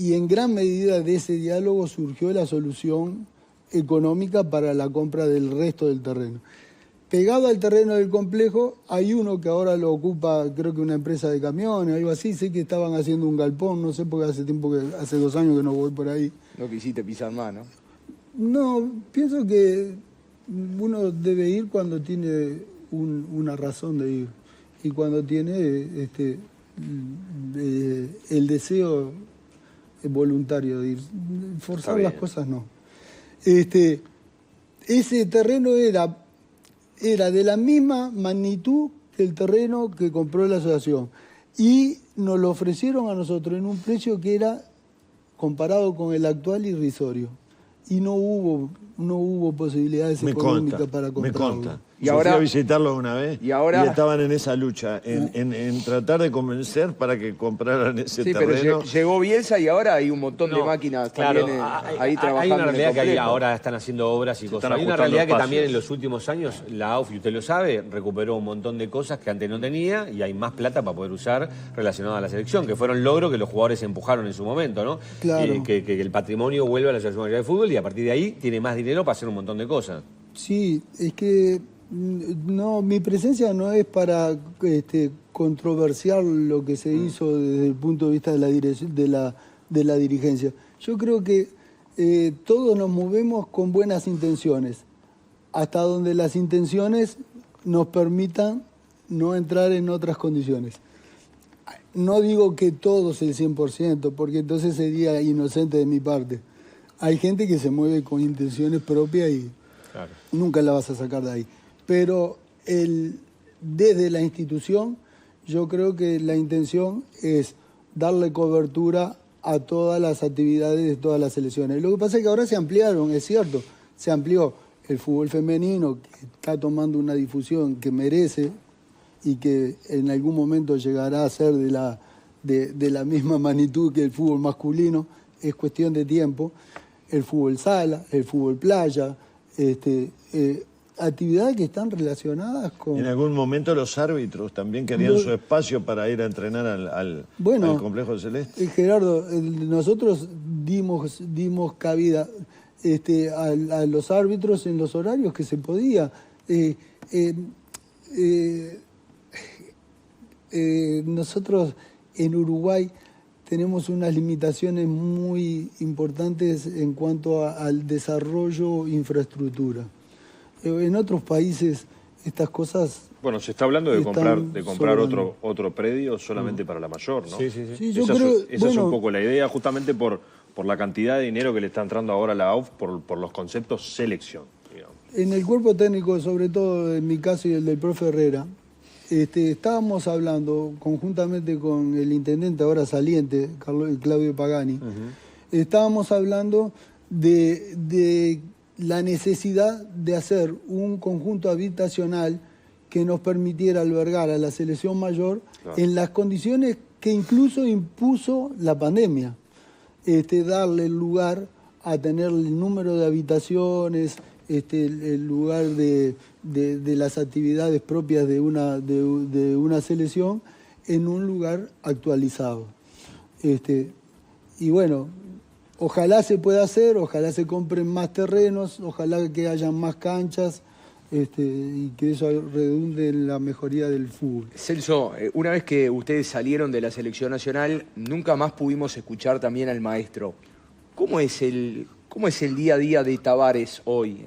y en gran medida de ese diálogo surgió la solución económica para la compra del resto del terreno. Pegado al terreno del complejo hay uno que ahora lo ocupa, creo que una empresa de camiones, algo así. Sé que estaban haciendo un galpón, no sé, porque hace 2 años que no voy por ahí. No quisiste pisar más, ¿no? No, pienso que uno debe ir cuando tiene una razón de ir y cuando tiene el deseo voluntario de ir. Forzar las cosas no. Ese terreno era de la misma magnitud que el terreno que compró la asociación y nos lo ofrecieron a nosotros en un precio que era, comparado con el actual, irrisorio. Y no hubo posibilidades económicas para comprarlo. Me consta. Y Yo ahora, fui a visitarlos una vez y ahora estaban en esa lucha, en tratar de convencer para que compraran ese sí, terreno. pero llegó Bielsa y ahora hay un montón de máquinas claro, también ahí trabajando. Hay una en el realidad que complejo. ahora están haciendo obras y cosas. Hay una ajustando realidad que espacios. también en los últimos años la AUF, y usted lo sabe, recuperó un montón de cosas que antes no tenía y hay más plata para poder usar relacionada a la selección, que fueron logros que los jugadores empujaron en su momento, ¿no? Claro. Que el patrimonio vuelva a la Asociación de Fútbol y a partir de ahí tiene más dinero para hacer un montón de cosas. Sí, es que no, mi presencia no es para controversiar lo que se hizo desde el punto de vista de la dirigencia. Yo creo que todos nos movemos con buenas intenciones, hasta donde las intenciones nos permitan no entrar en otras condiciones. No digo que todos el 100%, porque entonces sería inocente de mi parte. Hay gente que se mueve con intenciones propias y Claro. nunca la vas a sacar de ahí. Pero desde la institución, yo creo que la intención es darle cobertura a todas las actividades de todas las selecciones. Lo que pasa es que ahora se ampliaron, es cierto, se amplió el fútbol femenino, que está tomando una difusión que merece y que en algún momento llegará a ser de la misma magnitud que el fútbol masculino, es cuestión de tiempo. El fútbol sala, el fútbol playa, actividades que están relacionadas con... En algún momento los árbitros también querían su espacio para ir a entrenar al complejo celeste. Gerardo, nosotros dimos cabida a los árbitros en los horarios que se podía. Nosotros en Uruguay tenemos unas limitaciones muy importantes en cuanto al desarrollo infraestructura. En otros países estas cosas... Bueno, se está hablando de están comprar sobrando. otro predio solamente para la mayor, ¿no? Sí, sí, sí. Sí, yo Esa creo, es un poco la idea, justamente por la cantidad de dinero que le está entrando ahora a la AUF por los conceptos selección, digamos. En el cuerpo técnico, sobre todo en mi caso y el del profe Herrera, estábamos hablando conjuntamente con el intendente ahora saliente, Claudio Pagani, estábamos hablando de la necesidad de hacer un conjunto habitacional que nos permitiera albergar a la selección mayor en las condiciones que incluso impuso la pandemia. Darle el lugar a tener el número de habitaciones, el lugar de las actividades propias de una selección en un lugar actualizado. Y bueno, ojalá se pueda hacer, ojalá se compren más terrenos, ojalá que hayan más canchas y que eso redunde en la mejoría del fútbol. Celso, una vez que ustedes salieron de la selección nacional, nunca más pudimos escuchar también al maestro. ¿Cómo es el día a día de Tavares hoy?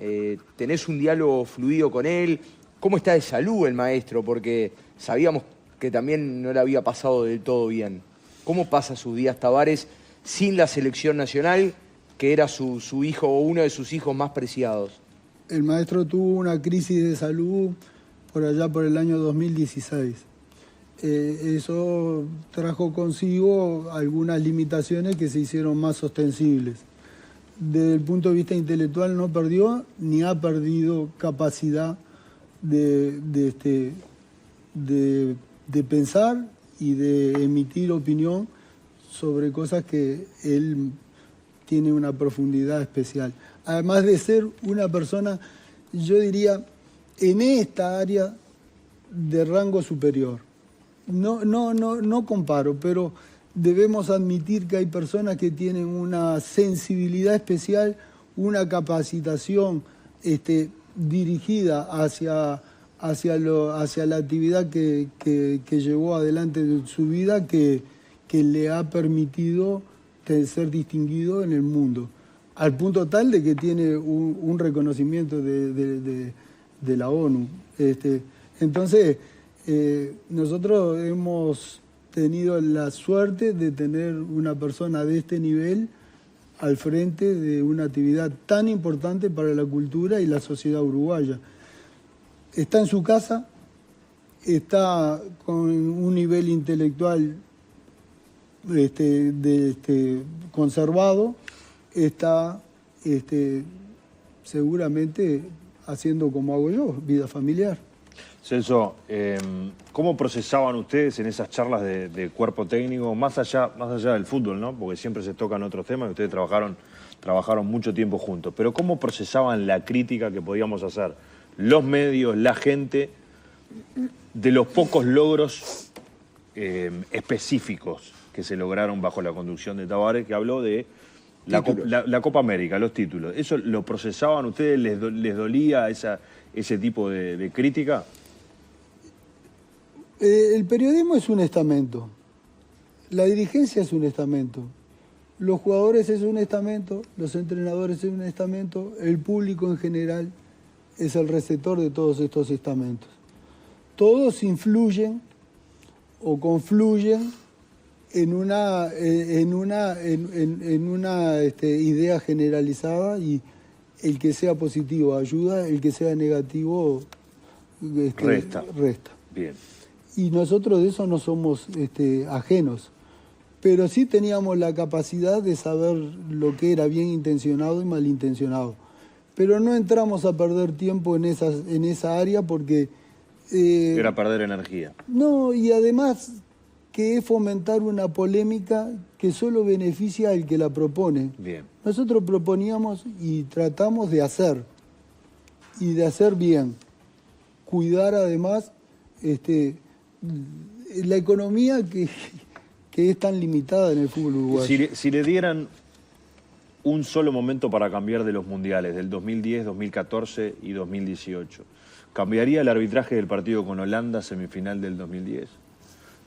¿Tenés un diálogo fluido con él? ¿Cómo está de salud el maestro? Porque sabíamos que también no le había pasado del todo bien. ¿Cómo pasa sus días Tavares sin la selección nacional, que era su hijo o uno de sus hijos más preciados? El maestro tuvo una crisis de salud por allá por el año 2016. Eso trajo consigo algunas limitaciones que se hicieron más ostensibles. Desde el punto de vista intelectual no perdió ni ha perdido capacidad de pensar y de emitir opinión sobre cosas que él tiene una profundidad especial. Además de ser una persona, yo diría, en esta área de rango superior. No comparo, pero debemos admitir que hay personas que tienen una sensibilidad especial, una capacitación dirigida hacia la actividad que llevó adelante de su vida, que le ha permitido ser distinguido en el mundo, al punto tal de que tiene un reconocimiento de la ONU. Entonces, nosotros hemos tenido la suerte de tener una persona de este nivel al frente de una actividad tan importante para la cultura y la sociedad uruguaya. Está en su casa, está con un nivel intelectual conservado, está seguramente haciendo como hago yo, vida familiar. Celso, ¿cómo procesaban ustedes en esas charlas de cuerpo técnico, más allá del fútbol, ¿no? Porque siempre se tocan otros temas y ustedes trabajaron mucho tiempo juntos, pero ¿cómo procesaban la crítica que podíamos hacer los medios, la gente, de los pocos logros específicos que se lograron bajo la conducción de Tabaré, que habló de la Copa América, los títulos? ¿Eso lo procesaban ustedes? ¿Les dolía ese tipo de crítica? El periodismo es un estamento, la dirigencia es un estamento, los jugadores es un estamento, los entrenadores es un estamento, el público en general es el receptor de todos estos estamentos. Todos influyen o confluyen en una idea generalizada, y el que sea positivo ayuda, el que sea negativo resta. Bien. Y nosotros de eso no somos ajenos, pero sí teníamos la capacidad de saber lo que era bien intencionado y malintencionado. Pero no entramos a perder tiempo en esa área porque... era perder energía. No, y además que es fomentar una polémica que solo beneficia al que la propone. Bien. Nosotros proponíamos y tratamos de hacer, y de hacer bien. Cuidar además la economía que es tan limitada en el fútbol uruguayo. Si le dieran un solo momento para cambiar de los mundiales, del 2010, 2014 y 2018, ¿cambiaría el arbitraje del partido con Holanda, semifinal del 2010?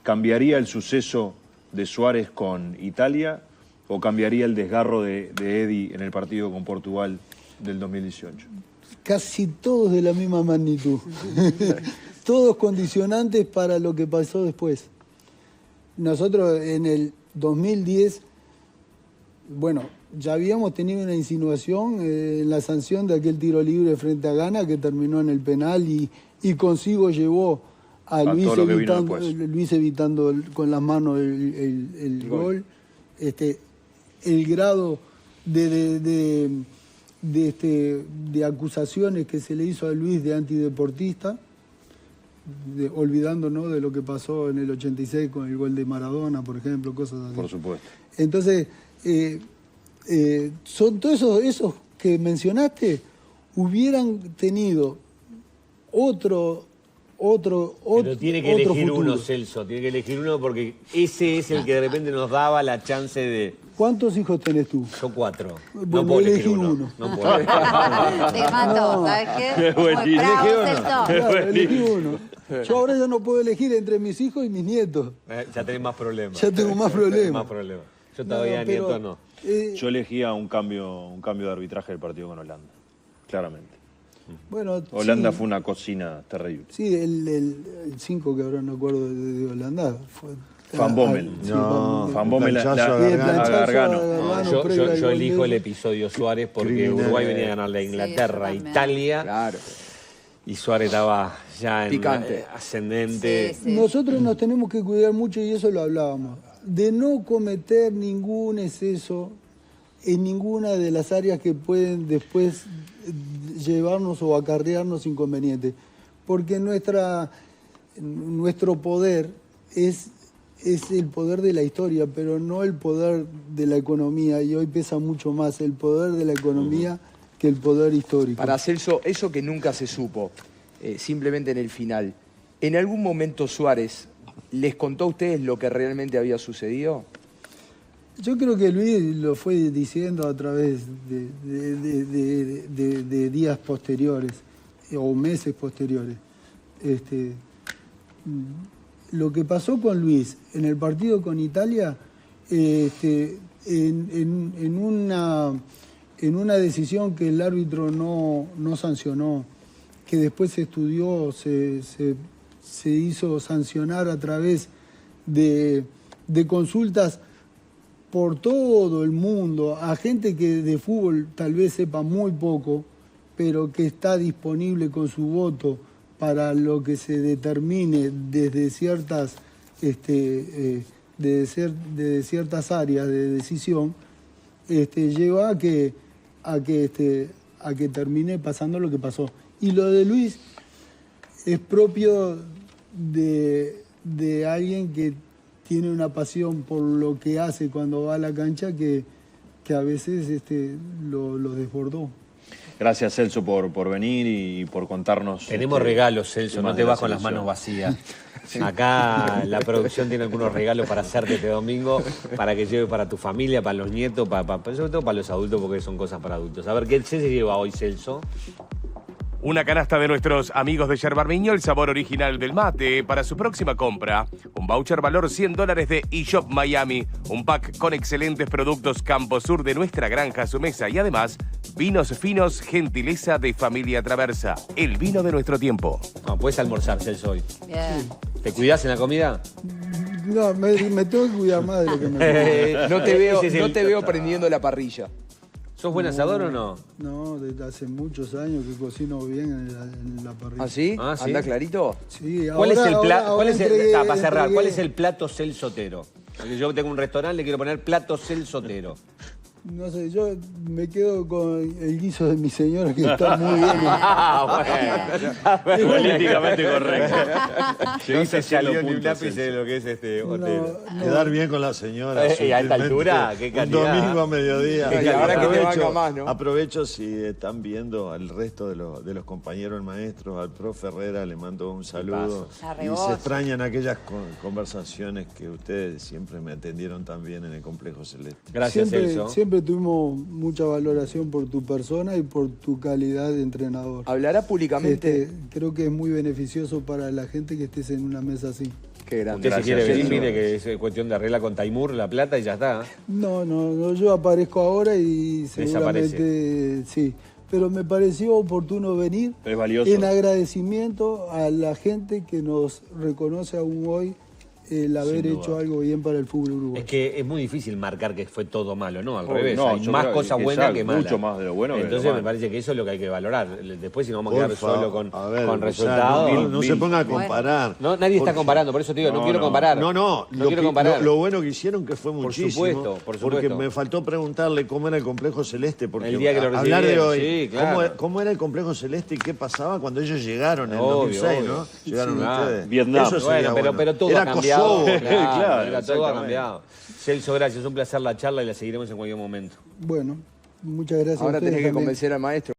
¿Cambiaría el suceso de Suárez con Italia? ¿O cambiaría el desgarro de Eddie en el partido con Portugal del 2018? Casi todos de la misma magnitud. Todos condicionantes para lo que pasó después. Nosotros en el 2010, bueno, ya habíamos tenido una insinuación en la sanción de aquel tiro libre frente a Ghana que terminó en el penal y consigo llevó a Luis evitando con las manos el gol. El grado de acusaciones que se le hizo a Luis de antideportista, olvidándonos de lo que pasó en el 86 con el gol de Maradona, por ejemplo, cosas así. Por supuesto. Entonces, son todos esos que mencionaste, hubieran tenido otro Pero tiene que otro elegir futuro. uno, Celso, tiene que elegir uno porque ese es el que de repente nos daba la chance de... ¿Cuántos hijos tenés tú? Yo 4. Bueno, No puedo elegir elegí uno. uno. No puedo. Te mato, ¿sabes qué? Muy bravo, Celso. Claro, elegí uno. Yo ahora ya no puedo elegir entre mis hijos y mis nietos. Ya tenés más problemas. Ya tengo más problemas. Yo todavía pero, nieto no. Yo elegía un cambio de arbitraje del partido con Holanda, claramente. Bueno, Holanda sí, fue una cocina terrible. Sí, el 5 que ahora no acuerdo de Holanda fue... Van Bommel. Sí, Van Bommel. Planchazo a Y el Gargano. planchazo a Gargano. Gargano previo al Yo gol elijo de- el episodio Suárez porque Criminal. Uruguay venía a ganarle a Inglaterra, Sí, yo también. Italia, Claro. y Suárez estaba ya en Picante. ascendente. Sí, sí. Nosotros nos tenemos que cuidar mucho, y eso lo hablábamos, de no cometer ningún exceso en ninguna de las áreas que pueden después llevarnos o acarrearnos inconvenientes. Porque nuestro poder es el poder de la historia, pero no el poder de la economía. Y hoy pesa mucho más el poder de la economía que el poder histórico. Para Celso, eso que nunca se supo, simplemente en el final, ¿en algún momento Suárez les contó a ustedes lo que realmente había sucedido? Yo creo que Luis lo fue diciendo a través de días posteriores o meses posteriores. Lo que pasó con Luis en el partido con Italia, en una decisión que el árbitro no sancionó, que después se estudió, se hizo sancionar a través de consultas por todo el mundo, a gente que de fútbol tal vez sepa muy poco, pero que está disponible con su voto para lo que se determine desde ciertas, de ciertas áreas de decisión, lleva a que termine pasando lo que pasó. Y lo de Luis es propio de alguien que tiene una pasión por lo que hace cuando va a la cancha que a veces lo desbordó. Gracias, Celso, por venir y por contarnos. Tenemos regalos, Celso, no te vas con las manos vacías. Acá la producción tiene algunos regalos para hacerte este domingo, para que lleve para tu familia, para los nietos, sobre todo para los adultos, porque son cosas para adultos. A ver, ¿qué se lleva hoy, Celso? Una canasta de nuestros amigos de Yerba Armiño, el sabor original del mate. Para su próxima compra, un voucher valor $100 de eShop Miami. Un pack con excelentes productos Campo Sur de nuestra granja a su mesa. Y además, vinos finos, gentileza de Familia Traversa. El vino de nuestro tiempo. No, puedes almorzar, Celso, hoy. Bien. ¿Te cuidás en la comida? No, me tengo que cuidar más de lo que me No te veo prendiendo la parrilla. ¿Sos buen asador o no? No, desde hace muchos años que cocino bien en la parrilla. ¿Ah, sí? Ah, ¿sí? ¿Anda clarito? Sí, ¿Cuál es el plato? Para cerrar, entregué. ¿cuál es el plato Celsotero? Porque yo tengo un restaurante, le quiero poner plato Celsotero. No sé, yo me quedo con el guiso de mi señora, que está muy bien. Políticamente correcto. No se salió ni un lápiz de lo que es este hotel. Quedar bien con la señora. ¿Y a esta sutilmente, altura? ¿Qué calidad? Un domingo a mediodía. Y ahora que te banca más, ¿no? Aprovecho si están viendo al resto de los compañeros maestros, al profe Herrera, le mando un saludo. Y se extrañan aquellas conversaciones que ustedes siempre me atendieron tan bien en el Complejo Celeste. Gracias, Celso. Siempre tuvimos mucha valoración por tu persona y por tu calidad de entrenador. ¿Hablará públicamente? Creo que es muy beneficioso para la gente que estés en una mesa así. Qué grande. Usted si quiere venir, mire que es cuestión de arreglar con Taimur la plata y ya está. No, yo aparezco ahora y seguramente sí. Pero me pareció oportuno venir Es valioso. en agradecimiento a la gente que nos reconoce aún hoy el haber hecho algo bien para el fútbol uruguayo. Es que es muy difícil marcar que fue todo malo, ¿no? Al Oh, revés, no, hay yo más creo cosas que buenas es que malas. mucho más de lo bueno que de lo Entonces me malo. parece que eso es lo que hay que valorar. Después si nos vamos a Por quedar favor, solo con a ver, resultados. no se ponga a comparar. No, nadie está comparando, por eso te digo, no quiero comparar. No quiero comparar. Lo bueno que hicieron que fue muchísimo. supuesto, por Porque supuesto. me faltó preguntarle cómo era el Complejo Celeste, porque El día que lo hablar de recibieron, hoy, sí, claro. cómo era el Complejo Celeste y qué pasaba cuando ellos llegaron en el Obvio, 2006, obvio. ¿no? Llegaron Sí, claro. ustedes. Vietnam. Eso sería Bueno, pero todo Era ha cambiado. Kosovo. Claro, Era todo ha exactamente. cambiado. Celso, gracias, un placer la charla y la seguiremos en cualquier momento. Bueno, muchas gracias a Ahora ustedes tenés que también. convencer al maestro.